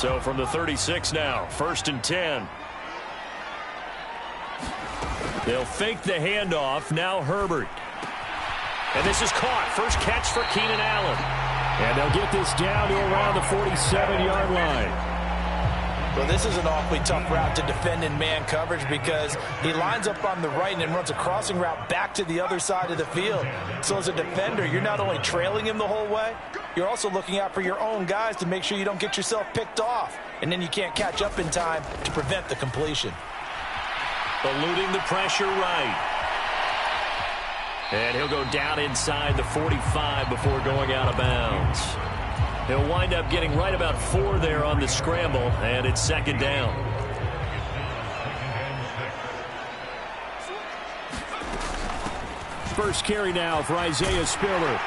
So from the 36 now, 1st and 10. They'll fake the handoff. Now Herbert. And this is caught. First catch for Keenan Allen. And they'll get this down to around the 47-yard line. Well, this is an awfully tough route to defend in man coverage because he lines up on the right and then runs a crossing route back to the other side of the field. So as a defender, you're not only trailing him the whole way, you're also looking out for your own guys to make sure you don't get yourself picked off. And then you can't catch up in time to prevent the completion. Eluding the pressure right. And he'll go down inside the 45 before going out of bounds. He'll wind up getting right about 4 there on the scramble, and it's 2nd down. First carry now for Isaiah Spiller.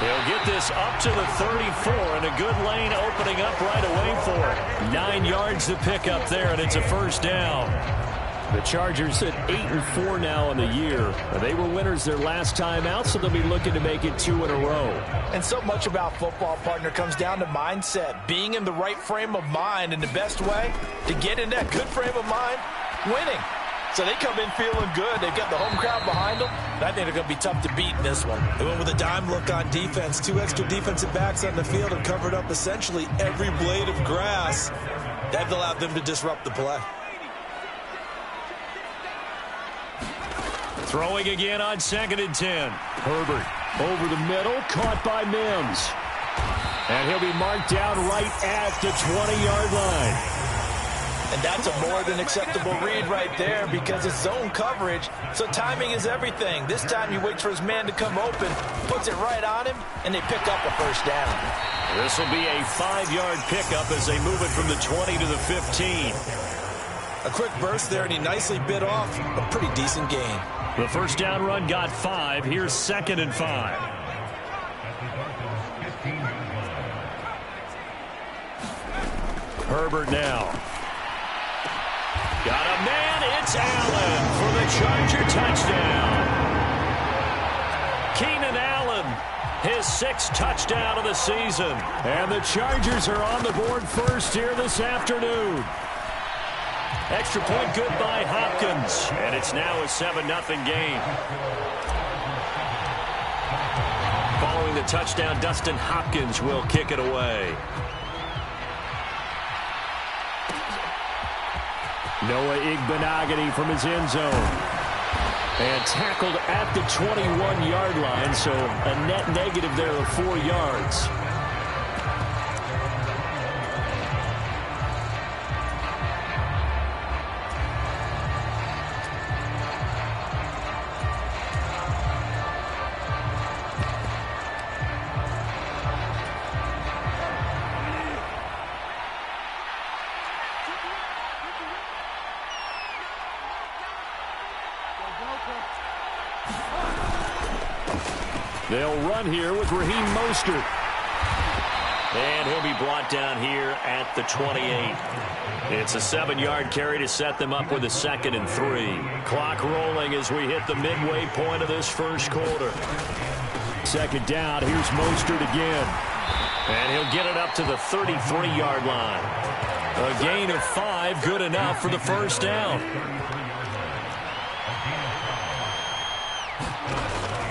He'll get this up to the 34, and a good lane opening up right away for it. 9 yards to pick up there, and it's a 1st down. The Chargers at 8-4 now on the year. They were winners their last time out, so they'll be looking to make it 2 in a row. And so much about football, partner, comes down to mindset. Being in the right frame of mind, and the best way to get in that good frame of mind, winning. So they come in feeling good. They've got the home crowd behind them. And I think they're going to be tough to beat in this one. They went with a dime look on defense. 2 extra defensive backs on the field have covered up essentially every blade of grass. That allowed them to disrupt the play. Throwing again on 2nd and 10. Herbert over the middle, caught by Mims. And he'll be marked down right at the 20-yard line. And that's a more than acceptable read right there because it's zone coverage, so timing is everything. This time he waits for his man to come open, puts it right on him, and they pick up a 1st down. This will be a 5-yard pickup as they move it from the 20 to the 15. A quick burst there, and he nicely bit off a pretty decent gain. The 1st down run got 5. Here's 2nd and 5. Herbert now. Got a man. It's Allen for the Charger touchdown. Keenan Allen, his 6th touchdown of the season. And the Chargers are on the board first here this afternoon. Extra point good by Hopkins. And it's now a 7-0 game. Following the touchdown, Dustin Hopkins will kick it away. Noah Igbenogany from his end zone. And tackled at the 21-yard line, so a net negative there of 4 yards. They'll run here with Raheem Mostert. And he'll be brought down here at the 28. It's a 7-yard carry to set them up with a 2nd and 3. Clock rolling as we hit the midway point of this 1st quarter. 2nd down, here's Mostert again. And he'll get it up to the 33-yard line. A gain of 5, good enough for the 1st down.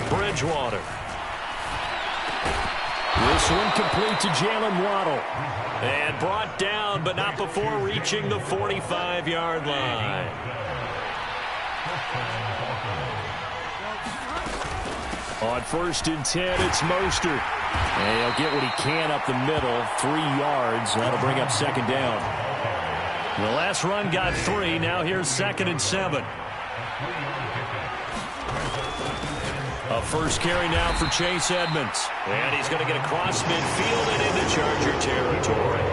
Bridgewater. This one complete to Jalen Waddle. And brought down, but not before reaching the 45-yard line. On 1st and 10, it's Mostert. And he'll get what he can up the middle, 3 yards. That'll bring up 2nd down. The last run got 3. Now here's 2nd and 7. A 1st carry now for Chase Edmonds. And he's going to get across midfield and into Charger territory.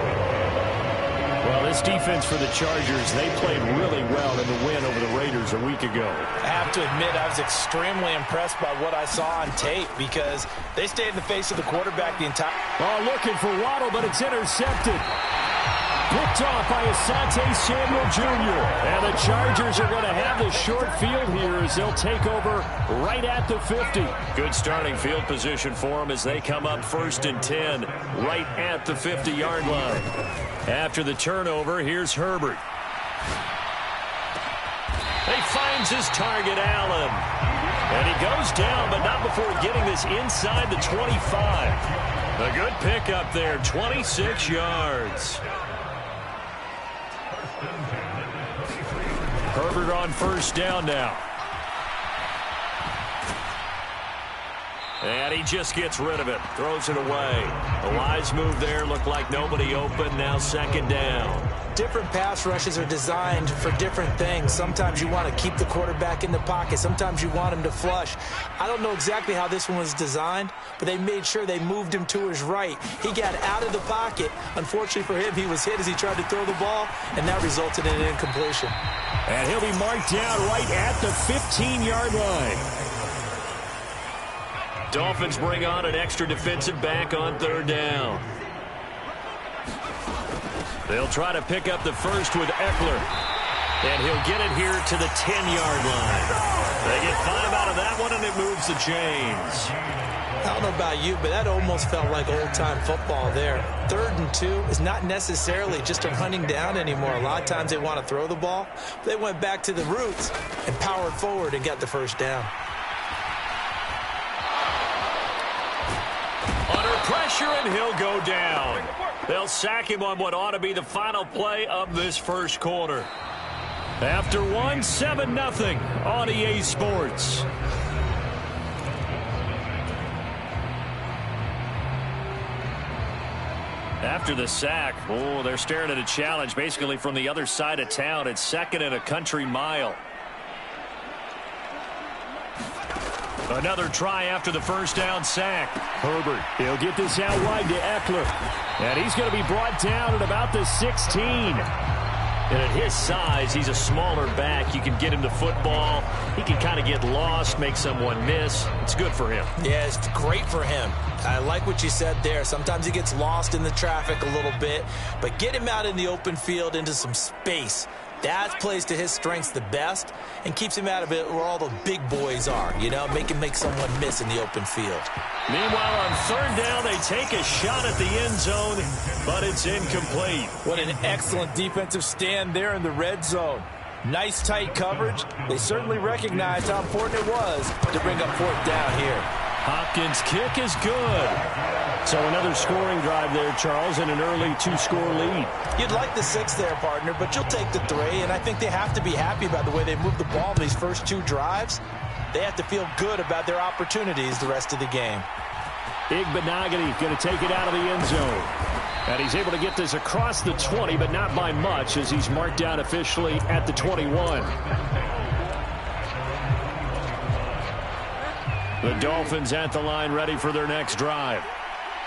Well, this defense for the Chargers, they played really well in the win over the Raiders a week ago. I have to admit, I was extremely impressed by what I saw on tape because they stayed in the face of the quarterback the entire... Oh, looking for Waddle, but it's intercepted. picked off by Asante Samuel Jr. And the Chargers are going to have the short field here as they'll take over right at the 50. Good starting field position for them as they come up 1st and 10 right at the 50-yard line. After the turnover, here's Herbert. He finds his target, Allen. And he goes down, but not before getting this inside the 25. A good pickup there, 26 yards. Herbert on 1st down now. And he just gets rid of it, throws it away. A wise move there, looked like nobody open, now 2nd down. Different pass rushes are designed for different things. Sometimes you want to keep the quarterback in the pocket. Sometimes you want him to flush. I don't know exactly how this one was designed, but they made sure they moved him to his right. He got out of the pocket. Unfortunately for him, he was hit as he tried to throw the ball, and that resulted in an incompletion. And he'll be marked down right at the 15-yard line. Dolphins bring on an extra defensive back on 3rd down. They'll try to pick up the first with Eckler. And he'll get it here to the 10-yard line. They get 5 out of that one, and it moves the chains. I don't know about you, but that almost felt like old-time football there. 3rd and 2 is not necessarily just a running down anymore. A lot of times they want to throw the ball. They went back to the roots and powered forward and got the 1st down. Under pressure, and he'll go down. They'll sack him on what ought to be the final play of this 1st quarter. After one, 7-0 on EA Sports. After the sack, they're staring at a challenge basically from the other side of town. It's 2nd and a country mile. Another try after the 1st down sack. Herbert, he'll get this out wide to Eckler. And he's going to be brought down at about the 16. And at his size, he's a smaller back. You can get him the football. He can kind of get lost, make someone miss. It's good for him. Yeah, it's great for him. I like what you said there. Sometimes he gets lost in the traffic a little bit. But get him out in the open field into some space. That plays to his strengths the best and keeps him out of it where all the big boys are, you know, make him make someone miss in the open field. Meanwhile, on 3rd down, they take a shot at the end zone, but it's incomplete. What an excellent defensive stand there in the red zone. Nice tight coverage. They certainly recognized how important it was to bring up 4th down here. Hopkins' kick is good. So another scoring drive there, Charles, and an early 2-score lead. You'd like the 6 there, partner, but you'll take the 3, and I think they have to be happy about the way they moved the ball in these first 2 drives. They have to feel good about their opportunities the rest of the game. Igbenogany going to take it out of the end zone. And he's able to get this across the 20, but not by much as he's marked down officially at the 21. The Dolphins at the line ready for their next drive.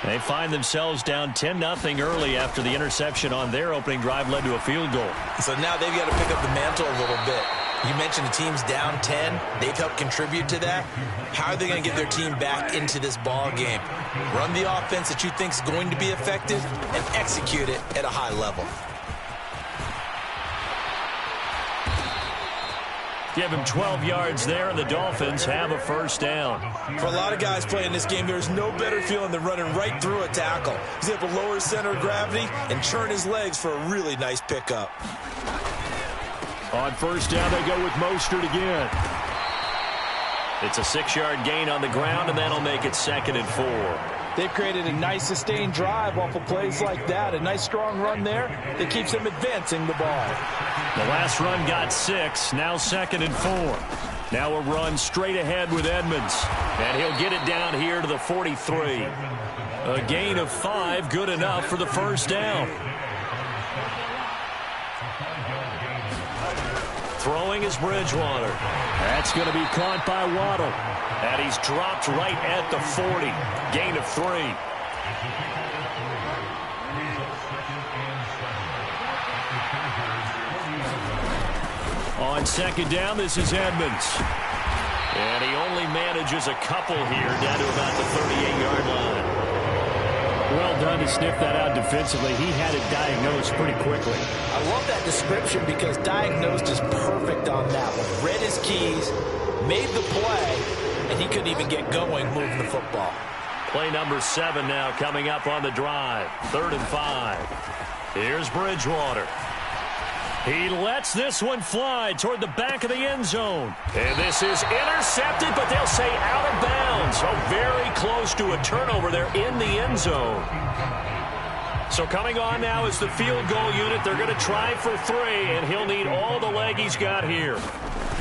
They find themselves down 10-0 early after the interception on their opening drive led to a field goal. So now they've got to pick up the mantle a little bit. You mentioned the team's down 10. They've helped contribute to that. How are they going to get their team back into this ball game? Run the offense that you think is going to be effective and execute it at a high level. Give him 12 yards there, and the Dolphins have a 1st down. For a lot of guys playing this game, there's no better feeling than running right through a tackle. He's able to lower his center of gravity and churn his legs for a really nice pickup. On 1st down, they go with Mostert again. It's a 6-yard gain on the ground, and that'll make it 2nd and 4. They've created a nice sustained drive off of plays like that. A nice strong run there that keeps them advancing the ball. The last run got 6, now 2nd and 4. Now a run straight ahead with Edmonds. And he'll get it down here to the 43. A gain of 5, good enough for the 1st down. Throwing is Bridgewater. That's going to be caught by Waddle. And he's dropped right at the 40. Gain of 3. On 2nd down, this is Edmonds. And he only manages a couple here down to about the 38-yard line. Well done to sniff that out defensively. He had it diagnosed pretty quickly. I love that description because diagnosed is perfect on that one. Read his keys, made the play, and he couldn't even get going moving the football. Play number 7 now coming up on the drive. 3rd and 5. Here's Bridgewater. He lets this one fly toward the back of the end zone. And this is intercepted, but they'll say out of bounds. So very close to a turnover there in the end zone. So coming on now is the field goal unit. They're going to try for 3, and he'll need all the leg he's got here.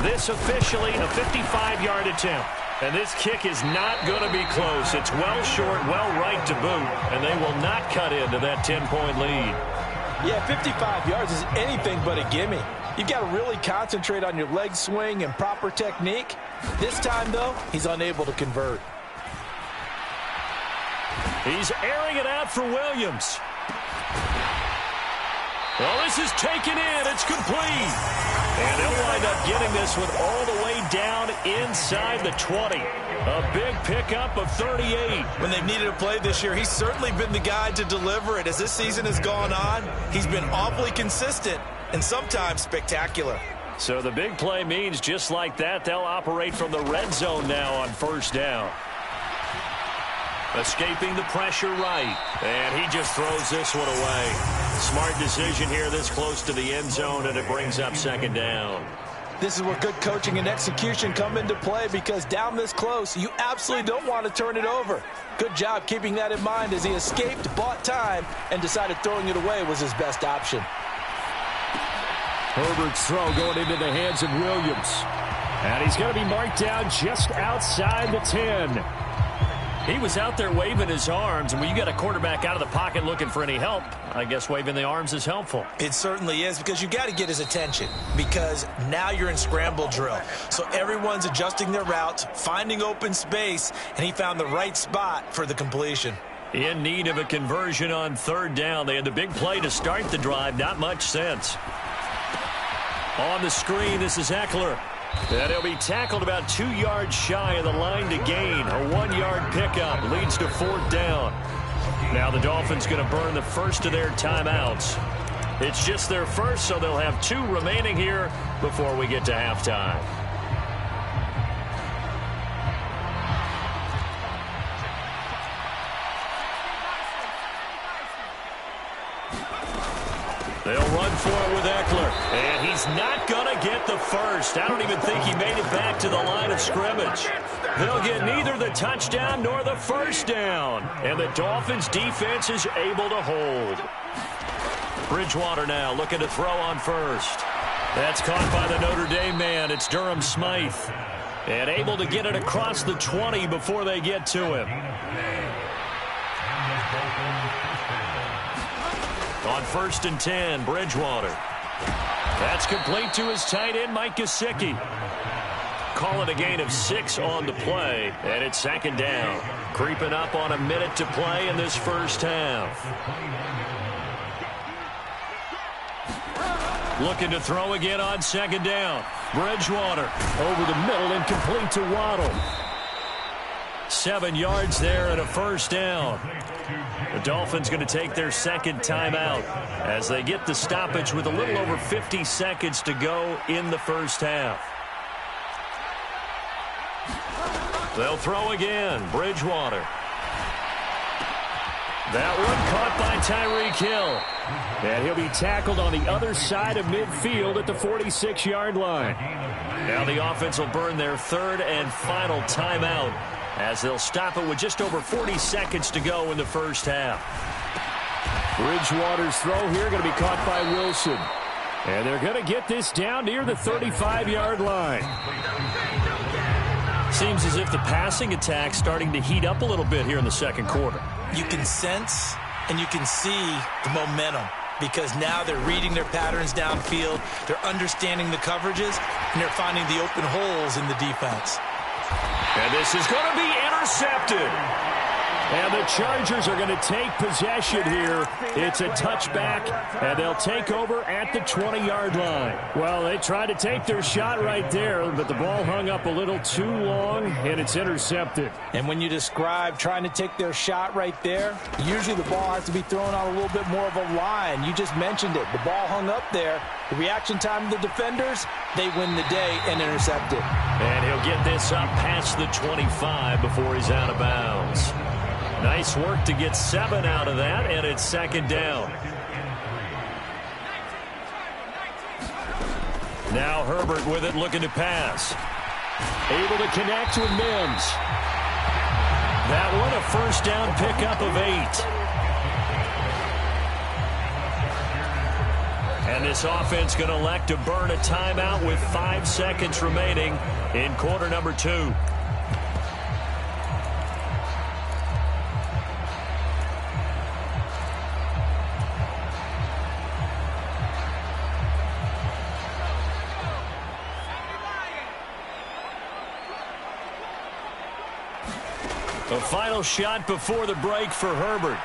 This officially a 55-yard attempt. And this kick is not going to be close. It's well short, well right to boot, and they will not cut into that 10-point lead. Yeah, 55 yards is anything but a gimme. You've got to really concentrate on your leg swing and proper technique. This time, though, he's unable to convert. He's airing it out for Williams. Well, this is taken in. It's complete. And they'll wind up getting this one all the way down inside the 20. A big pickup of 38. When they've needed a play this year, he's certainly been the guy to deliver it. As this season has gone on, he's been awfully consistent and sometimes spectacular. So the big play means just like that, they'll operate from the red zone now on 1st down. Escaping the pressure right. And he just throws this one away. Smart decision here this close to the end zone, and it brings up 2nd down. This is where good coaching and execution come into play, because down this close, you absolutely don't want to turn it over. Good job keeping that in mind as he escaped, bought time, and decided throwing it away was his best option. Herbert's throw going into the hands of Williams. And he's going to be marked down just outside the 10. He was out there waving his arms, and when you got a quarterback out of the pocket looking for any help, I guess waving the arms is helpful. It certainly is, because you got to get his attention, because now you're in scramble drill. So everyone's adjusting their routes, finding open space, and he found the right spot for the completion. In need of a conversion on 3rd down. They had the big play to start the drive. Not much sense. On the screen, this is Eckler. And he'll be tackled about 2 yards shy of the line to gain. A 1-yard pickup leads to 4th down. Now the Dolphins going to burn the first of their timeouts. It's just their first, so they'll have 2 remaining here before we get to halftime. They'll run for it with Eckler. And he's not going to get the first. I don't even think he made it back to the line of scrimmage. They'll get neither the touchdown nor the first down. And the Dolphins defense is able to hold. Bridgewater now looking to throw on 1st. That's caught by the Notre Dame man. It's Durham Smythe. And able to get it across the 20 before they get to him. On 1st and 10, Bridgewater. That's complete to his tight end, Mike Gesicki. Call it a gain of 6 on the play, and it's 2nd down. Creeping up on a minute to play in this first half. Looking to throw again on 2nd down. Bridgewater over the middle and complete to Waddle. 7 yards there and a first down. The Dolphins going to take their 2nd timeout as they get the stoppage with a little over 50 seconds to go in the first half. They'll throw again. Bridgewater. That one caught by Tyreek Hill. And he'll be tackled on the other side of midfield at the 46-yard line. Now the offense will burn their 3rd and final timeout, as they'll stop it with just over 40 seconds to go in the first half. Bridgewater's throw here going to be caught by Wilson. And they're going to get this down near the 35-yard line. Seems as if the passing attack's starting to heat up a little bit here in the 2nd quarter. You can sense and you can see the momentum, because now they're reading their patterns downfield, they're understanding the coverages, and they're finding the open holes in the defense. And this is going to be intercepted. And the Chargers are going to take possession here. It's a touchback, and they'll take over at the 20-yard line. Well, they tried to take their shot right there, but the ball hung up a little too long, and it's intercepted. And when you describe trying to take their shot right there, usually the ball has to be thrown on a little bit more of a line. You just mentioned it. The ball hung up there. The reaction time of the defenders, they win the day and intercept it. And he'll get this up past the 25 before he's out of bounds. Nice work to get 7 out of that, and it's second down. Now Herbert with it, looking to pass. Able to connect with Mims. That one a first down pickup of 8. And this offense going to elect to burn a timeout with 5 seconds remaining in quarter number 2. A final shot before the break for Herbert.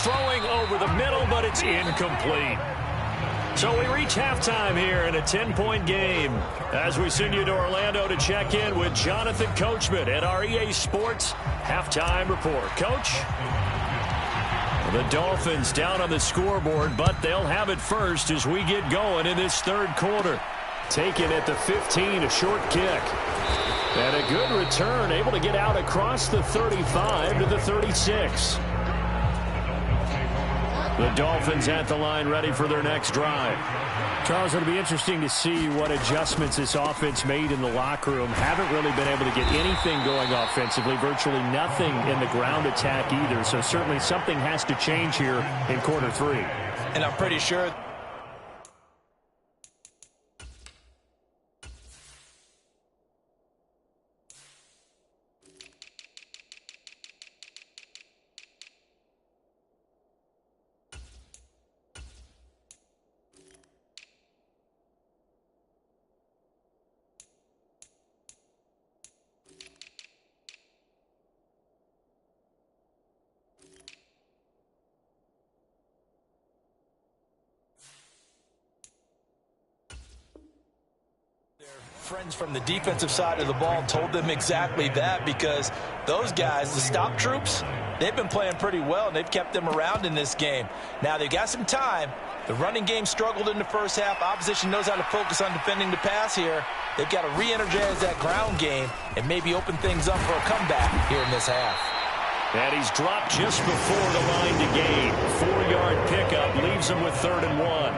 Throwing over the middle, but it's incomplete. So we reach halftime here in a 10-point game as we send you to Orlando to check in with Jonathan Coachman at our EA Sports Halftime Report. Coach? The Dolphins down on the scoreboard, but they'll have it first as we get going in this third quarter. Taken at the 15, a short kick. And a good return, able to get out across the 35 to the 36. The Dolphins at the line, ready for their next drive. Charles, it'll be interesting to see what adjustments this offense made in the locker room. Haven't really been able to get anything going offensively, virtually nothing in the ground attack either. So certainly something has to change here in quarter 3. And I'm pretty sure friends from the defensive side of the ball told them exactly that, because those guys, the stop troops, they've been playing pretty well, and they've kept them around in this game. Now, they've got some time. The running game struggled in the first half. Opposition knows how to focus on defending the pass here. They've got to re-energize that ground game and maybe open things up for a comeback here in this half. And he's dropped just before the line to gain. 4-yard pickup leaves him with 3rd and 1.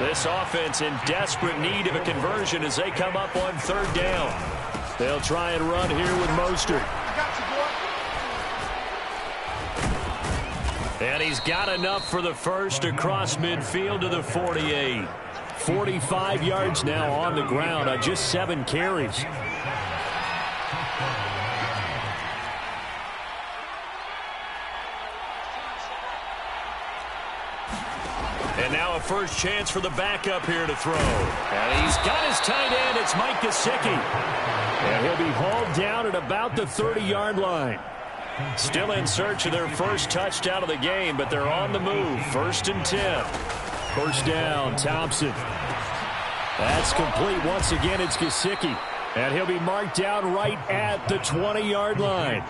This offense in desperate need of a conversion as they come up on 3rd down. They'll try and run here with Mostert. And he's got enough for the first across midfield to the 48. 45 yards now on the ground on just 7 carries. And now a first chance for the backup here to throw. And he's got his tight end. It's Mike Gesicki. And he'll be hauled down at about the 30-yard line. Still in search of their first touchdown of the game, but they're on the move. 1st and 10. First down, Thompson. That's complete. Once again, it's Gesicki. And he'll be marked down right at the 20-yard line.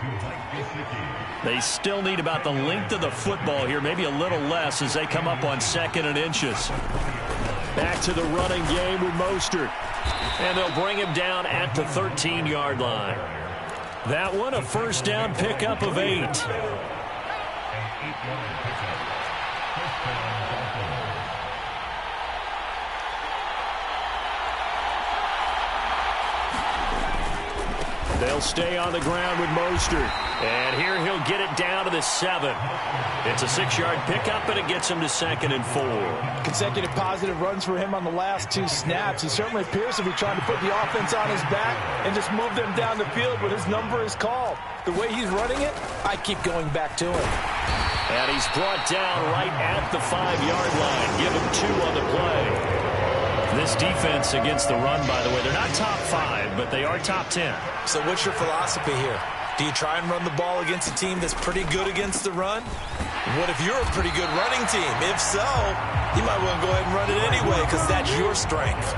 They still need about the length of the football here, maybe a little less as they come up on 2nd and inches. Back to the running game with Mostert. And they'll bring him down at the 13-yard line. That one a first down pickup of 8. They'll stay on the ground with Mostert. And here he'll get it down to the 7. It's a 6-yard pickup, and it gets him to 2nd and 4. Consecutive positive runs for him on the last 2 snaps. He certainly appears to be trying to put the offense on his back and just move them down the field when his number is called. The way he's running it, I keep going back to him. And he's brought down right at the 5-yard line. Give him 2 on the play. This defense against the run, by the way, they're not top 5, but they are top 10. So what's your philosophy here? Do you try and run the ball against a team that's pretty good against the run? What if you're a pretty good running team? If so, you might want to go ahead and run it anyway because that's your strength.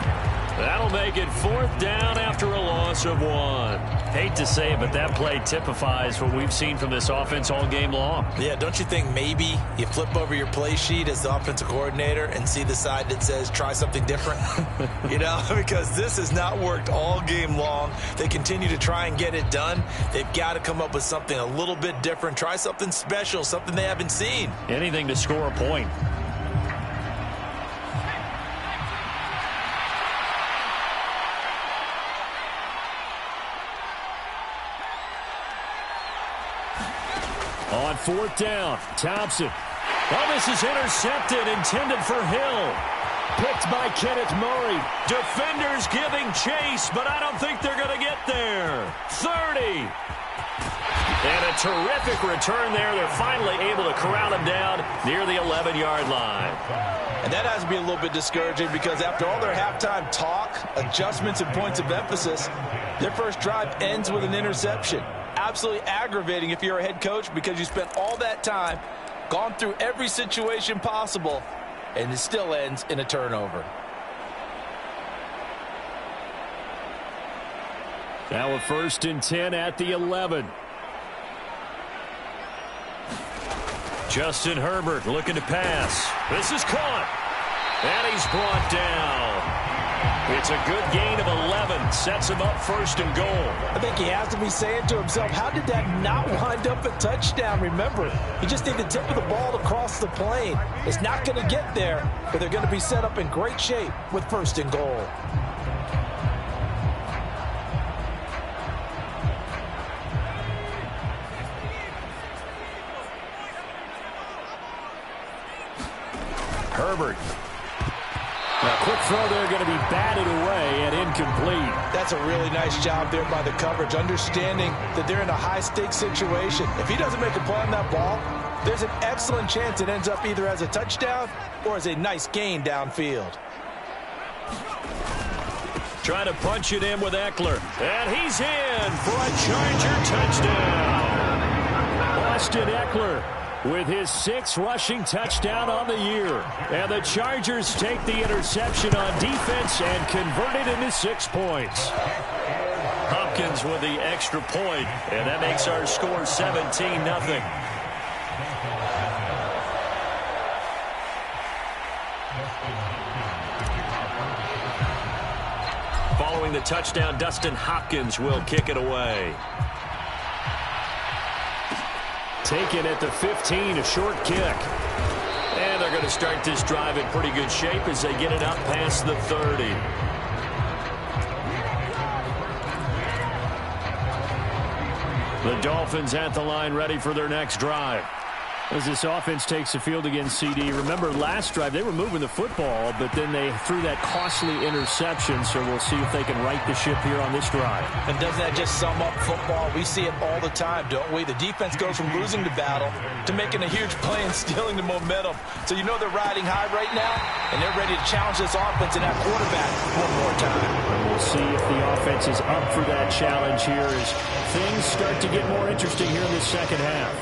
That'll make it 4th down after a loss of 1. Hate to say it, but that play typifies what we've seen from this offense all game long. Yeah, don't you think maybe you flip over your play sheet as the offensive coordinator and see the side that says try something different? You know, because this has not worked all game long. They continue to try and get it done. They've got to come up with something a little bit different. Try something special, something they haven't seen. Anything to score a point. On 4th down, Thompson. Oh, this is intercepted, intended for Hill. Picked by Kenneth Murray. Defenders giving chase, but I don't think they're going to get there. 30. And a terrific return there. They're finally able to corral him down near the 11-yard line. And that has to be a little bit discouraging because after all their halftime talk, adjustments and points of emphasis, their first drive ends with an interception. Absolutely aggravating if you're a head coach because you spent all that time, gone through every situation possible, and it still ends in a turnover. Now a 1st and 10 at the 11. Justin Herbert looking to pass. This is caught. And he's brought down. It's a good gain of 11. Sets him up 1st and goal. I think he has to be saying to himself, how did that not wind up a touchdown? Remember, you just need the tip of the ball to cross the plane. It's not going to get there, but they're going to be set up in great shape with 1st and goal. Herbert. A quick throw there going to be batted away and incomplete. That's a really nice job there by the coverage, understanding that they're in a high-stakes situation. If he doesn't make a play on that ball, there's an excellent chance it ends up either as a touchdown or as a nice gain downfield. Trying to punch it in with Eckler. And he's in for a Charger touchdown. Austin Eckler with his 6th rushing touchdown on the year. And the Chargers take the interception on defense and convert it into 6 points. Hopkins with the extra point, and that makes our score 17-0. Following the touchdown, Dustin Hopkins will kick it away. Taken at the 15, a short kick. And they're going to start this drive in pretty good shape as they get it up past the 30. The Dolphins at the line ready for their next drive. As this offense takes the field against CD, remember last drive they were moving the football, but then they threw that costly interception, so we'll see if they can right the ship here on this drive. And doesn't that just sum up football? We see it all the time, don't we? The defense goes from losing the battle to making a huge play and stealing the momentum. So you know they're riding high right now, and they're ready to challenge this offense and that quarterback one more time. And we'll see if the offense is up for that challenge here as things start to get more interesting here in the second half.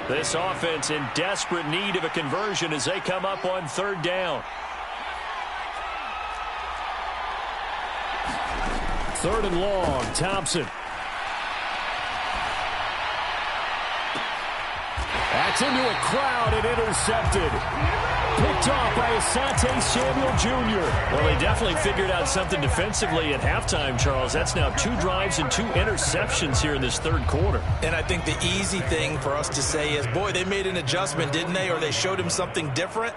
This offense in desperate need of a conversion as they come up on 3rd down. 3rd and long, Thompson. That's into a crowd and intercepted. Picked off by Asante Samuel Jr. Well, they definitely figured out something defensively at halftime, Charles. That's now 2 drives and 2 interceptions here in this 3rd quarter. And I think the easy thing for us to say is, boy, they made an adjustment, didn't they? Or they showed him something different.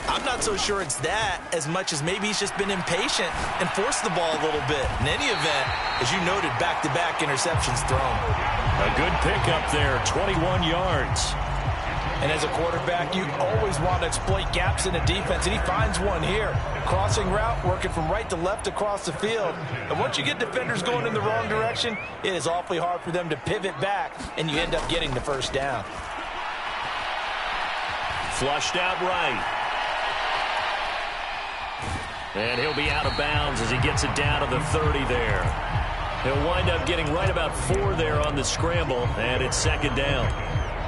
I'm not so sure it's that as much as maybe he's just been impatient and forced the ball a little bit. In any event, as you noted, back-to-back interceptions thrown. A good pickup there, 21 yards. And as a quarterback, you always want to exploit gaps in the defense, and he finds one here. Crossing route, working from right to left across the field. And once you get defenders going in the wrong direction, it is awfully hard for them to pivot back, and you end up getting the 1st down. Flushed out right. And he'll be out of bounds as he gets it down to the 30 there. He'll wind up getting right about 4 there on the scramble, and it's second down.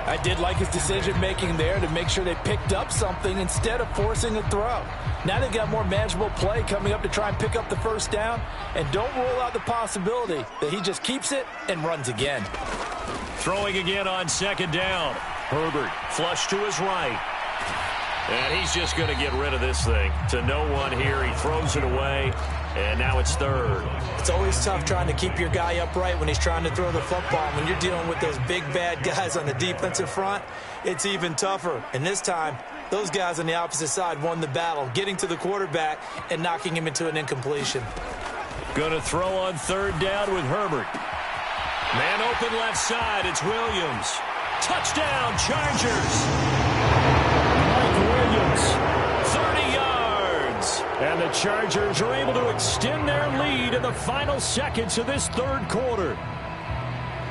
I did like his decision-making there to make sure they picked up something instead of forcing a throw. Now they've got more manageable play coming up to try and pick up the first down, and don't rule out the possibility that he just keeps it and runs again. Throwing again on second down. Herbert flush to his right. And he's just going to get rid of this thing to no one here. He throws it away, and now it's third. It's always tough trying to keep your guy upright when he's trying to throw the football. When you're dealing with those big, bad guys on the defensive front, it's even tougher. And this time, those guys on the opposite side won the battle, getting to the quarterback and knocking him into an incompletion. Going to throw on third down with Herbert. Man open left side. It's Williams. Touchdown, Chargers. Williams, 30 yards. And the Chargers are able to extend their lead in the final seconds of this third quarter.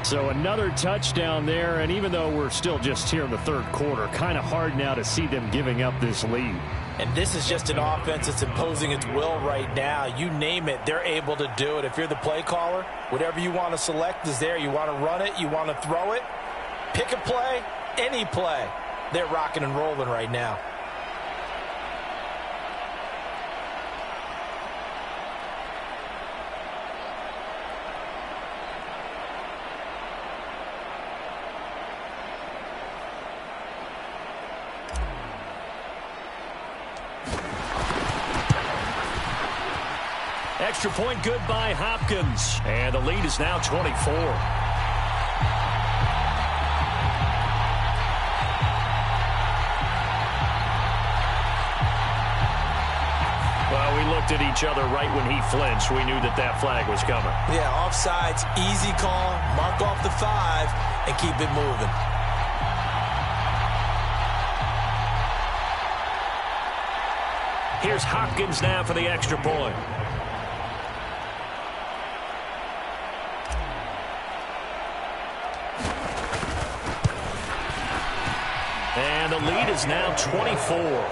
So another touchdown there, and even though we're still just here in the third quarter, kind of hard now to see them giving up this lead. And this is just an offense that's imposing its will right now. You name it, they're able to do it. If you're the play caller, whatever you want to select is there. You want to run it, you want to throw it, pick a play, any play. They're rocking and rolling right now. Extra point good by Hopkins. And the lead is now 24. Well, we looked at each other right when he flinched. We knew that that flag was coming. Yeah, offsides, easy call, mark off the 5, and keep it moving. Here's Hopkins now for the extra point. And the lead is now 24.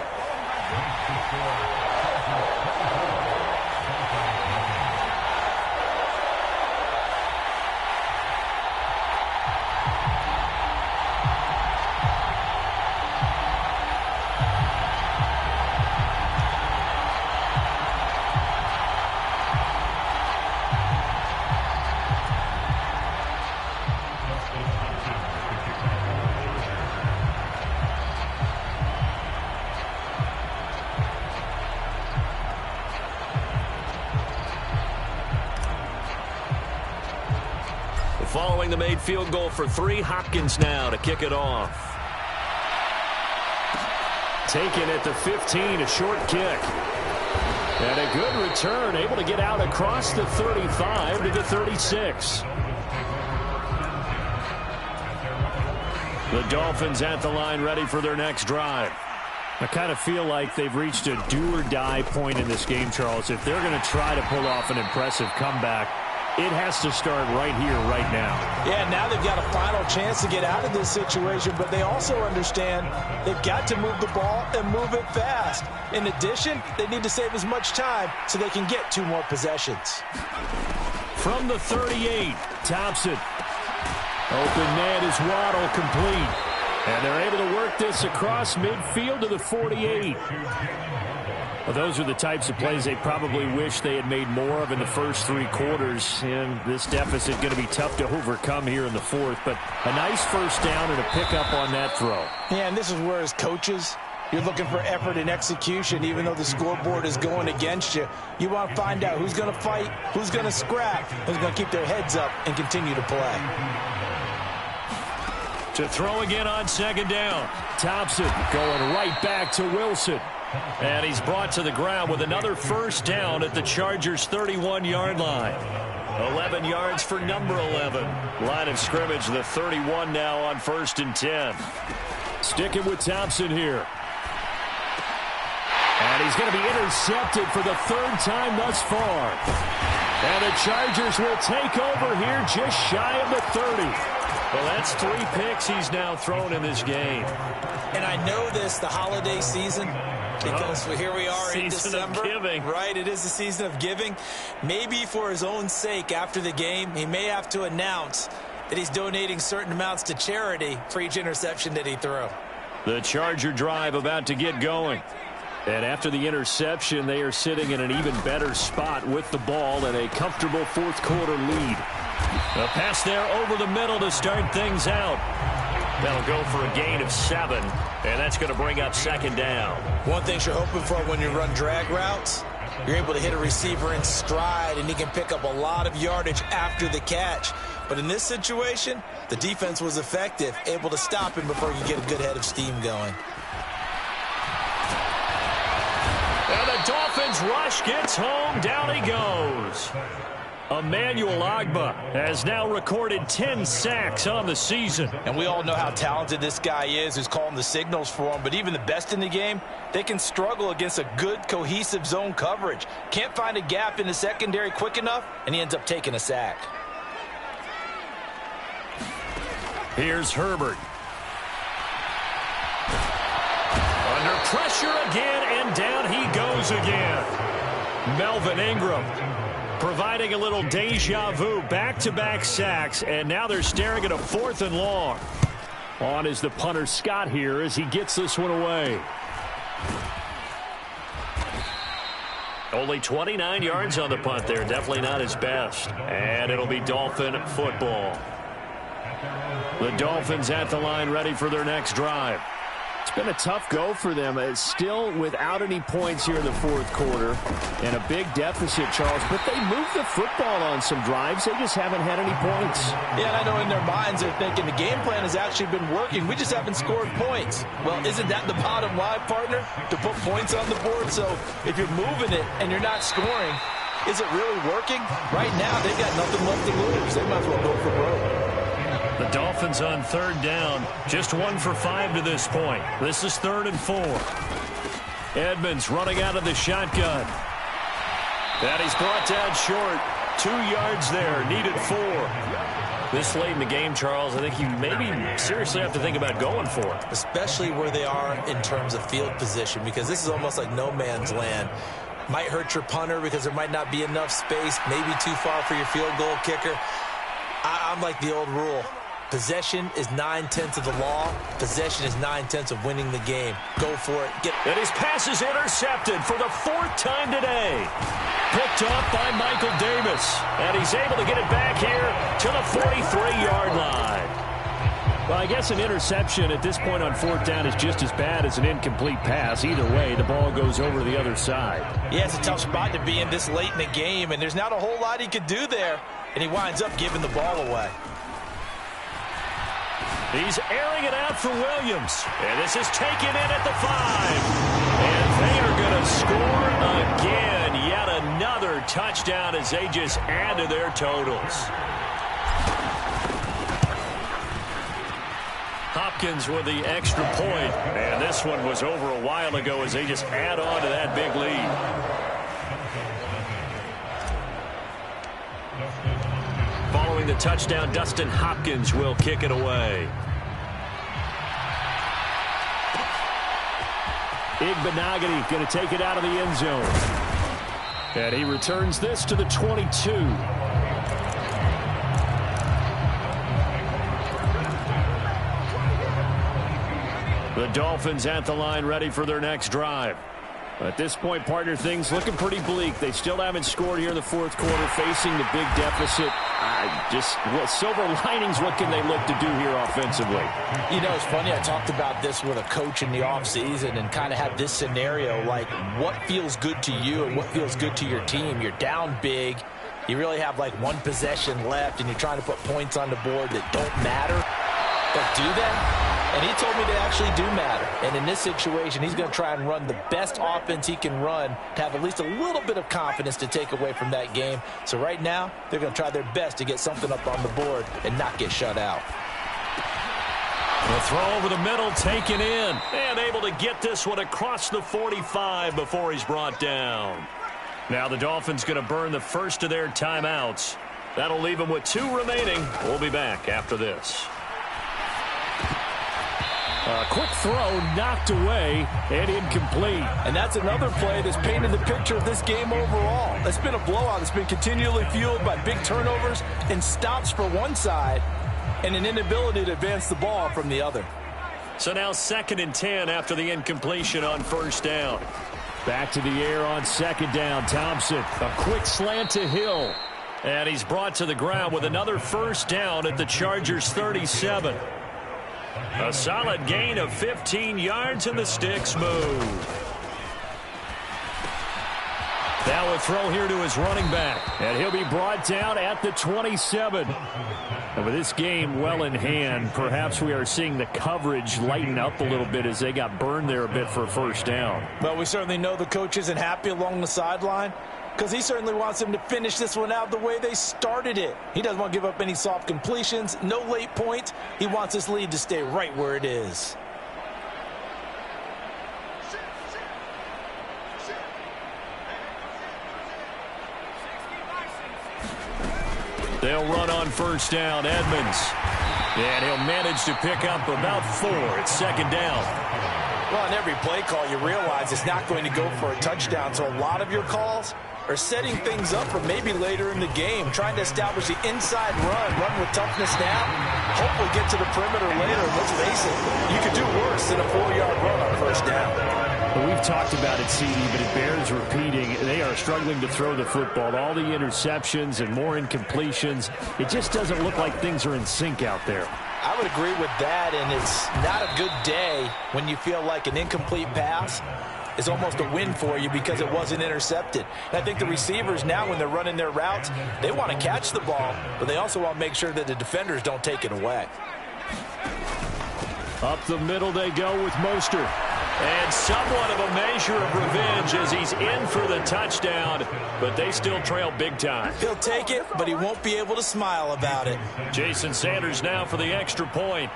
Following the made field goal for 3, Hopkins now to kick it off. Taken at the 15, a short kick. And a good return, able to get out across the 35 to the 36. The Dolphins at the line ready for their next drive. I kind of feel like they've reached a do-or-die point in this game, Charles. If they're going to try to pull off an impressive comeback, it has to start right here, right now. Yeah, now they've got a final chance to get out of this situation, but they also understand they've got to move the ball and move it fast. In addition, they need to save as much time so they can get 2 more possessions. From the 38, Thompson. Open man is Waddle, complete. And they're able to work this across midfield to the 48. Well, those are the types of plays they probably wish they had made more of in the first 3 quarters. And this deficit going to be tough to overcome here in the 4th. But a nice first down and a pickup on that throw. Yeah, and this is where as coaches, you're looking for effort and execution. Even though the scoreboard is going against you, you want to find out who's going to fight, who's going to scrap, who's going to keep their heads up and continue to play. To throw again on second down. Thompson going right back to Wilson. And he's brought to the ground with another first down at the Chargers' 31-yard line. 11 yards for number 11. Line of scrimmage, the 31 now on 1st and 10. Sticking with Thompson here. And he's going to be intercepted for the 3rd time thus far. And the Chargers will take over here just shy of the 30. Well, that's 3 picks he's now thrown in this game. And I know this, the holiday season, because here we are in December. Season of giving. Right, it is the season of giving. Maybe for his own sake after the game, he may have to announce that he's donating certain amounts to charity for each interception that he threw. The Charger drive about to get going. And after the interception, they are sitting in an even better spot with the ball and a comfortable fourth-quarter lead. A pass there over the middle to start things out. That'll go for a gain of 7, and that's going to bring up second down. One thing you're hoping for when you run drag routes, you're able to hit a receiver in stride, and he can pick up a lot of yardage after the catch. But in this situation, the defense was effective, able to stop him before he could get a good head of steam going. And the Dolphins rush gets home. Down he goes. Emmanuel Ogbah has now recorded 10 sacks on the season. And we all know how talented this guy is who's calling the signals for him. But even the best in the game, they can struggle against a good, cohesive zone coverage. Can't find a gap in the secondary quick enough, and he ends up taking a sack. Here's Herbert. Under pressure again, and down he goes again. Melvin Ingram providing a little deja vu, back-to-back sacks, and now they're staring at a 4th and long. On is the punter Scott here as he gets this one away. Only 29 yards on the punt there, definitely not his best. And it'll be Dolphin football. The Dolphins at the line ready for their next drive. It's been a tough go for them. It's still without any points here in the fourth quarter and a big deficit, Charles. But they moved the football on some drives. They just haven't had any points. Yeah, and I know in their minds they're thinking the game plan has actually been working. We just haven't scored points. Well, isn't that the bottom line, partner? To put points on the board. So if you're moving it and you're not scoring, is it really working? Right now, they've got nothing left to lose. They might as well go for broke. The Dolphins on 3rd down, just 1 for 5 to this point. This is 3rd and 4. Edmonds running out of the shotgun. And he's brought down short. 2 yards there, needed 4. This late in the game, Charles, I think you maybe seriously have to think about going for it. Especially where they are in terms of field position, because this is almost like no man's land. Might hurt your punter because there might not be enough space, maybe too far for your field goal kicker. I'm like the old rule. Possession is 9/10 of the law. Possession is 9/10 of winning the game. Go for it. And his pass is intercepted for the 4th time today. Picked up by Michael Davis. And he's able to get it back here to the 43-yard line. Well, I guess an interception at this point on 4th down is just as bad as an incomplete pass. Either way, the ball goes over to the other side. Yeah, it's a tough spot to be in this late in the game, and there's not a whole lot he could do there. And he winds up giving the ball away. He's airing it out for Williams. And this is taken in at the 5. And they are going to score again. Yet another touchdown as they just add to their totals. Hopkins with the extra point. And this one was over a while ago as they just add on to that big lead. Following the touchdown, Dustin Hopkins will kick it away. Igbenogany going to take it out of the end zone. And he returns this to the 22. The Dolphins at the line ready for their next drive. At this point, partner, things looking pretty bleak. They still haven't scored here in the fourth quarter, facing the big deficit. Silver linings, what can they look to do here offensively? You know, it's funny. I talked about this with a coach in the offseason and kind of had this scenario, like what feels good to you and what feels good to your team. You're down big. You really have like one possession left, and you're trying to put points on the board that don't matter. But do they? And he told me they actually do matter. And in this situation, he's going to try and run the best offense he can run to have at least a little bit of confidence to take away from that game. So right now, they're going to try their best to get something up on the board and not get shut out. The throw over the middle, taken in, and able to get this one across the 45 before he's brought down. Now the Dolphins going to burn the first of their timeouts. That'll leave them with 2 remaining. We'll be back after this. A quick throw knocked away and incomplete. And that's another play that's painted the picture of this game overall. It's been a blowout. It's been continually fueled by big turnovers and stops for one side and an inability to advance the ball from the other. So now 2nd and 10 after the incompletion on 1st down. Back to the air on 2nd down. Thompson, a quick slant to Hill. And he's brought to the ground with another 1st down at the Chargers' 37. A solid gain of 15 yards, and the sticks move. Now a throw here to his running back. And he'll be brought down at the 27. And with this game well in hand, perhaps we are seeing the coverage lighten up a little bit as they got burned there a bit for a 1st down. Well, we certainly know the coach isn't happy along the sideline because he certainly wants them to finish this one out the way they started it. He doesn't want to give up any soft completions, no late points. He wants this lead to stay right where it is. They'll run on 1st down. Edmonds. And he'll manage to pick up about 4. It's 2nd down. Well, on every play call, you realize it's not going to go for a touchdown. So a lot of your calls are setting things up for maybe later in the game, trying to establish the inside run with toughness now, hopefully get to the perimeter later. Let's face it, you could do worse than a 4-yard run on 1st down. Well, we've talked about it, CD, but it bears repeating. They are struggling to throw the football. All the interceptions and more incompletions. It just doesn't look like things are in sync out there. I would agree with that, and it's not a good day when you feel like an incomplete pass is almost a win for you because it wasn't intercepted. And I think the receivers now, when they're running their routes, they want to catch the ball, but they also want to make sure that the defenders don't take it away. Up the middle they go with Mostert. And somewhat of a measure of revenge as he's in for the touchdown, but they still trail big time. He'll take it, but he won't be able to smile about it. Jason Sanders now for the extra point.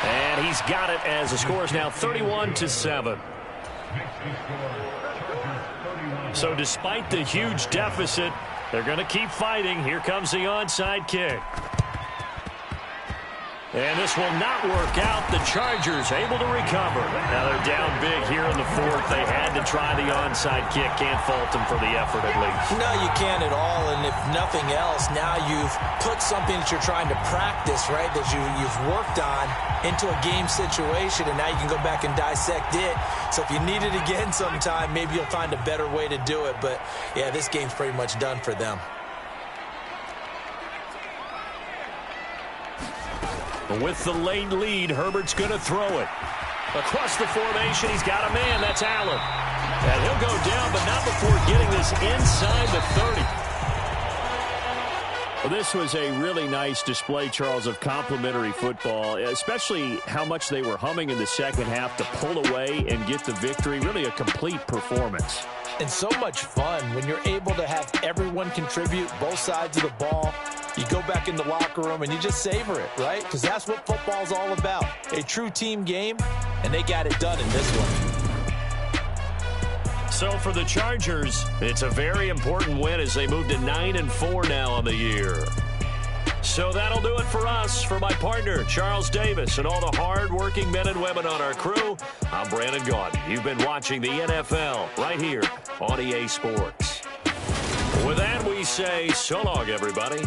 And he's got it as the score is now 31-7. So despite the huge deficit, they're going to keep fighting. Here comes the onside kick. And this will not work out. The Chargers able to recover. Now they're down big here in the 4th. They had to try the onside kick. Can't fault them for the effort at least. No, you can't at all. And if nothing else, now you've put something that you're trying to practice, right, that you've worked on into a game situation, and now you can go back and dissect it. So if you need it again sometime, maybe you'll find a better way to do it. But, yeah, this game's pretty much done for them. With the late lead, Herbert's going to throw it. Across the formation, he's got a man. That's Allen. And he'll go down, but not before getting this inside the 30. Well, this was a really nice display, Charles, of complimentary football, especially how much they were humming in the second half to pull away and get the victory. Really a complete performance. And so much fun when you're able to have everyone contribute, both sides of the ball. You go back in the locker room and you just savor it, right? Because that's what football's all about. A true team game, and they got it done in this one. So for the Chargers, it's a very important win as they move to 9-4 now on the year. So that'll do it for us. For my partner, Charles Davis, and all the hard-working men and women on our crew, I'm Brandon Gaudin. You've been watching the NFL right here on EA Sports. With that, we say so long, everybody.